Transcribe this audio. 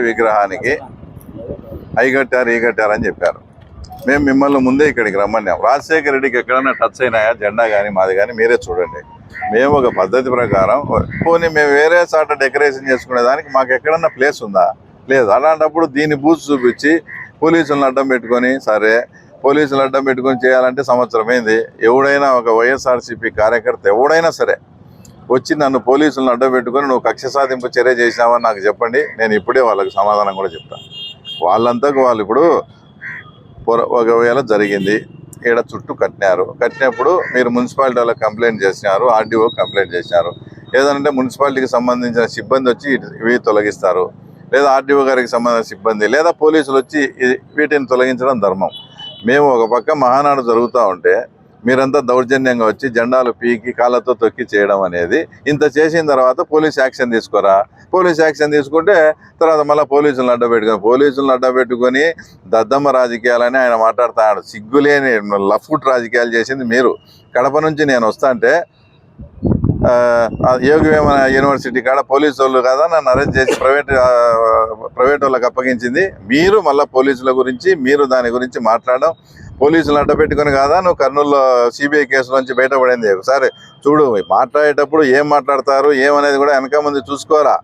విగ్రహానికి ఈ కట్టారు అని చెప్పారు. మేము మిమ్మల్ని ముందే ఇక్కడికి రమ్మన్నాం. రాజశేఖర రెడ్డికి ఎక్కడైనా టచ్ అయినాయా జెండా కానీ మాది కానీ మీరే చూడండి. మేము ఒక పద్ధతి ప్రకారం పోనీ మేము వేరే చోట డెకరేషన్ చేసుకునే దానికి మాకు ఎక్కడన్నా ప్లేస్ ఉందా? లేదు. అలాంటప్పుడు దీన్ని బూత్ చూపించి పోలీసులను అడ్డం పెట్టుకొని, సరే పోలీసులు అడ్డం పెట్టుకొని చేయాలంటే సంవత్సరం అయింది. ఎవడైనా ఒక వైఎస్ఆర్సీపీ కార్యకర్త ఎవడైనా సరే వచ్చి నన్ను పోలీసులను అడ్డం పెట్టుకొని నువ్వు కక్ష సాధింపు చర్య చేసినావని నాకు చెప్పండి, నేను ఇప్పుడే వాళ్ళకి సమాధానం కూడా చెప్తాను. వాళ్ళంతకు వాళ్ళు ఇప్పుడు ఒకవేళ జరిగింది, ఈడ చుట్టూ కట్టినప్పుడు మీరు మున్సిపాలిటీ వాళ్ళకి కంప్లైంట్ చేసినారు, ఆర్డీఓ కంప్లైంట్ చేసినారు. ఏదంటే మున్సిపాలిటీకి సంబంధించిన సిబ్బంది వచ్చి ఇవి తొలగిస్తారు, లేదా ఆర్డీఓ గారికి సంబంధించిన సిబ్బంది, లేదా పోలీసులు వచ్చి వీటిని తొలగించడం ధర్మం. మేము ఒక పక్క మహానాడు జరుగుతూ ఉంటే మీరంతా దౌర్జన్యంగా వచ్చి జెండాలు పీకి కాళ్ళతో తొక్కి చేయడం అనేది, ఇంత చేసిన తర్వాత పోలీస్ యాక్షన్ తీసుకోరా? పోలీస్ యాక్షన్ తీసుకుంటే తర్వాత మళ్ళీ పోలీసులను అడ్డపెట్టుకొని దద్దమ్మ రాజకీయాలని ఆయన మాట్లాడుతున్నాడు. సిగ్గులేని లఫ్ట్ రాజకీయాలు చేసింది మీరు. కడప నుంచి నేను వస్తా అంటే యోగివేమ యూనివర్సిటీ కాడ పోలీసు వాళ్ళు కదా నన్ను అరెస్ట్ చేసి ప్రైవేట్ వాళ్ళకి అప్పగించింది. మీరు మళ్ళీ పోలీసుల గురించి మీరు దాని గురించి మాట్లాడడం, పోలీసులు అడ్డపెట్టుకుని కాదా నువ్వు కర్నూలులో సిబిఐ కేసు నుంచి బయటపడింది. ఒకసారి చూడు, మాట్లాడేటప్పుడు ఏం మాట్లాడతారు ఏమనేది కూడా వెనక ముందు చూసుకోరా.